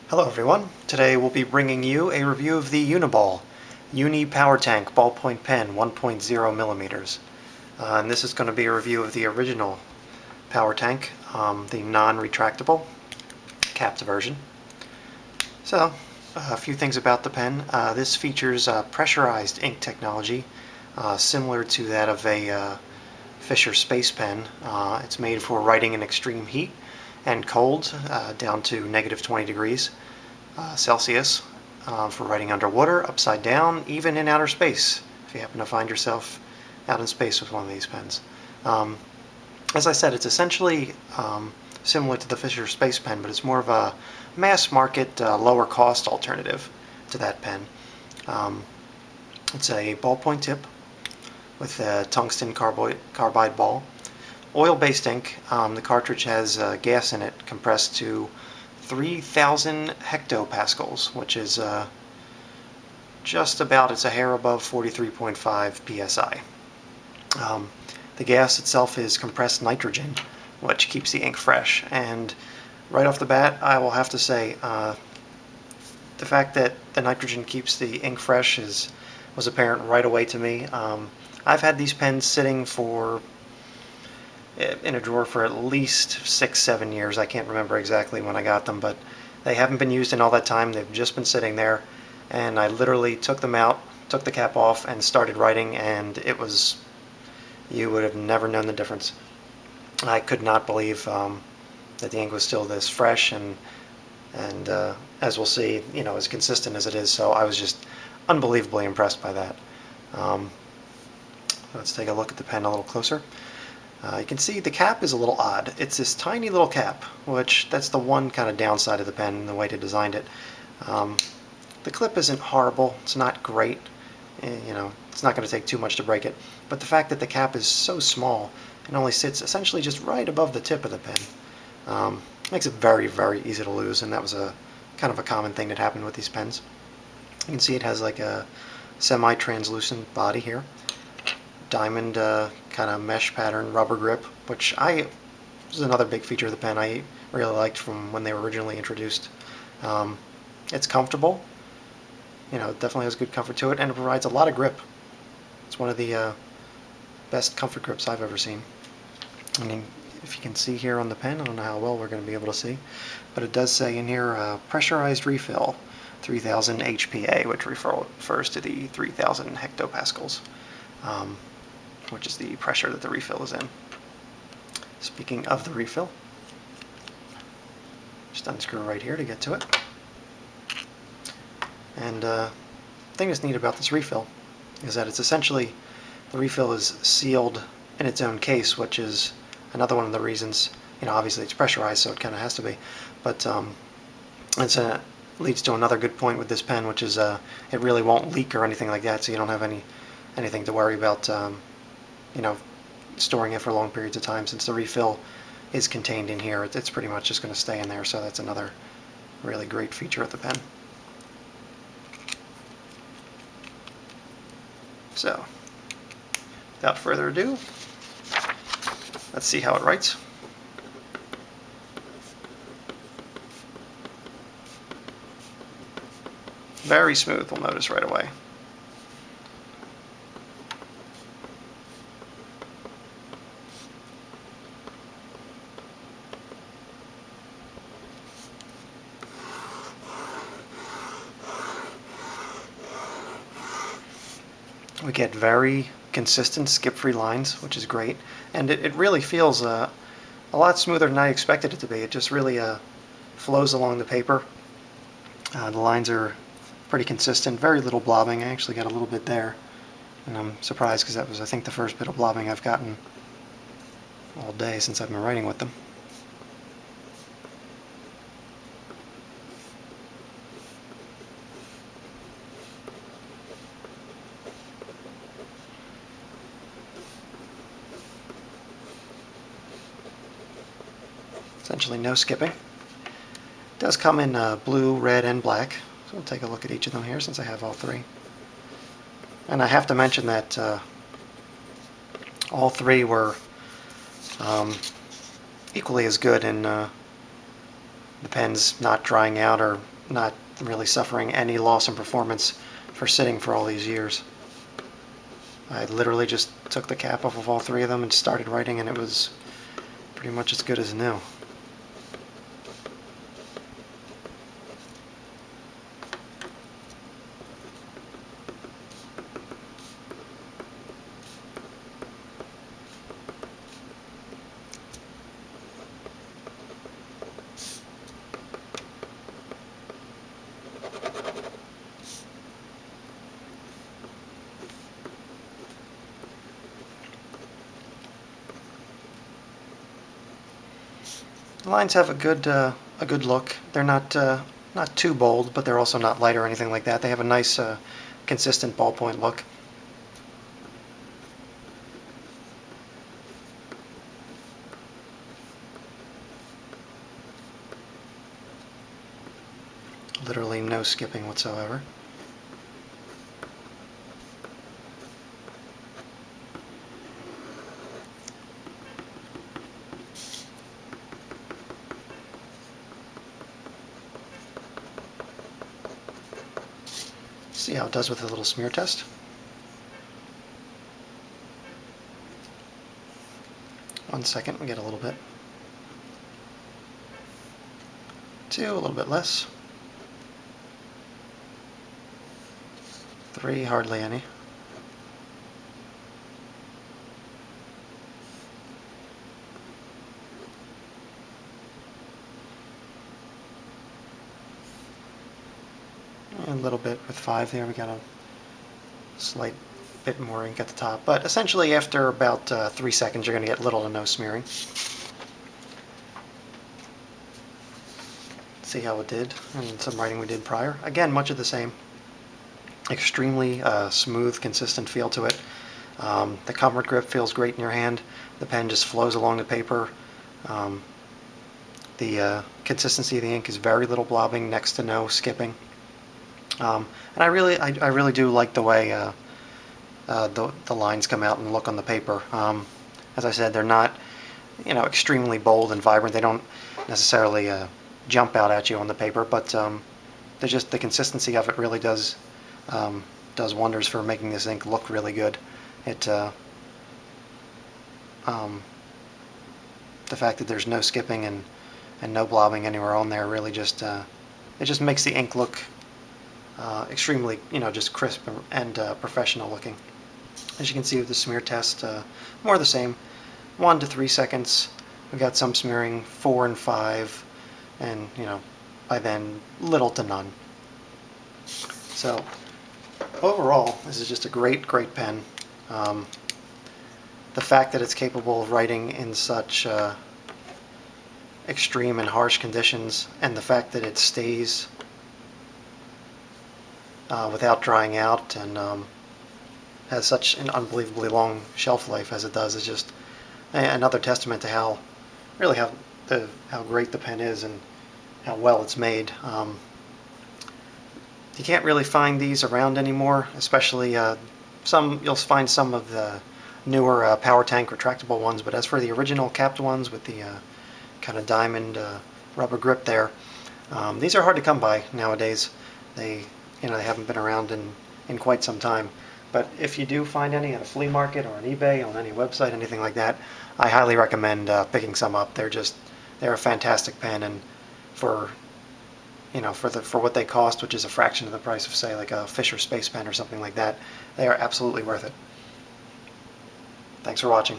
Hello everyone. Today we'll be bringing you a review of the Uni-Ball Uni Power Tank Ballpoint Pen 1.0 millimeters. And this is going to be a review of the original power tank, the non-retractable capped version. So, a few things about the pen. This features pressurized ink technology, similar to that of a Fisher Space Pen. It's made for writing in extreme heat and cold, down to -20 degrees Celsius, for writing underwater, upside down, even in outer space, if you happen to find yourself out in space with one of these pens. As I said, it's essentially similar to the Fisher Space Pen, but it's more of a mass market, lower cost alternative to that pen. It's a ballpoint tip with a tungsten carbide ball. Oil-based ink. The cartridge has gas in it compressed to 3,000 hectopascals, which is just about, it's a hair above 43.5 psi. The gas itself is compressed nitrogen, which keeps the ink fresh. And right off the bat, I will have to say, the fact that the nitrogen keeps the ink fresh was apparent right away to me. I've had these pens sitting in a drawer for at least 6-7 years. I can't remember exactly when I got them, but they haven't been used in all that time. They've just been sitting there, and I literally took them out, took the cap off, and started writing, and you would have never known the difference. I could not believe that the ink was still this fresh and as we'll see, as consistent as it is. So I was just unbelievably impressed by that. Let's take a look at the pen a little closer. You can see the cap is a little odd. It's this tiny little cap, which that's the one kind of downside of the pen, the way they designed it. The clip isn't horrible. It's not great. It's not going to take too much to break it. But the fact that the cap is so small and only sits essentially just right above the tip of the pen makes it very, very easy to lose, and that was a kind of a common thing that happened with these pens. You can see it has like a semi-translucent body here. Diamond kind of mesh pattern rubber grip, which was another big feature of the pen I really liked from when they were originally introduced. It's comfortable, it definitely has good comfort to it, and it provides a lot of grip. It's one of the best comfort grips I've ever seen. I mean, if you can see here on the pen, I don't know how well we're going to be able to see, but it does say in here pressurized refill 3000 HPA, which refers to the 3000 hectopascals. Which is the pressure that the refill is in. Speaking of the refill, just unscrew right here to get to it. And the thing that's neat about this refill is that it's essentially, the refill is sealed in its own case, which is another one of the reasons, obviously it's pressurized, so it kind of has to be, but it leads to another good point with this pen, which is it really won't leak or anything like that, so you don't have anything to worry about, storing it for long periods of time. Since the refill is contained in here, it's pretty much just going to stay in there, so that's another really great feature of the pen. So, without further ado, let's see how it writes. Very smooth, we'll notice right away. We get very consistent skip-free lines, which is great, and it really feels a lot smoother than I expected it to be. It just really flows along the paper. The lines are pretty consistent, very little blobbing. I actually got a little bit there, and I'm surprised because that was, I think, the first bit of blobbing I've gotten all day since I've been writing with them. Essentially no skipping. It does come in blue, red, and black, so we'll take a look at each of them here since I have all three. And I have to mention that all three were equally as good in the pen's not drying out or not really suffering any loss in performance for sitting for all these years. I literally just took the cap off of all three of them and started writing, and it was pretty much as good as new. The lines have a good look. They're not too bold, but they're also not light or anything like that. They have a nice, consistent ballpoint look. Literally no skipping whatsoever. See how it does with a little smear test. One second, we get a little bit. Two, a little bit less. Three, hardly any. And a little bit with five there. We got a slight bit more ink at the top. But essentially after about 3 seconds, you're going to get little to no smearing. See how it did and some writing we did prior. Again, much of the same. Extremely smooth, consistent feel to it. The comfort grip feels great in your hand. The pen just flows along the paper. The consistency of the ink is very little blobbing, next to no skipping. And I really do like the way the lines come out and look on the paper. As I said, they're not, extremely bold and vibrant. They don't necessarily jump out at you on the paper, but they're just, the consistency of it really does wonders for making this ink look really good. The fact that there's no skipping and no blobbing anywhere on there really just it just makes the ink look extremely, just crisp and professional looking. As you can see with the smear test, more the same. 1 to 3 seconds. We got some smearing, 4 and 5, and by then little to none. So overall, this is just a great pen. The fact that it's capable of writing in such extreme and harsh conditions, and the fact that it stays without drying out and has such an unbelievably long shelf life as it does, is just another testament to how great the pen is and how well it's made. You can't really find these around anymore, especially you'll find some of the newer power tank retractable ones, but as for the original capped ones with the kind of diamond rubber grip there, these are hard to come by nowadays. They haven't been around in quite some time. But if you do find any at a flea market or on eBay, on any website, anything like that, I highly recommend picking some up. They're a fantastic pen, and for what they cost, which is a fraction of the price of, say, like a Fisher Space Pen or something like that, they are absolutely worth it. Thanks for watching.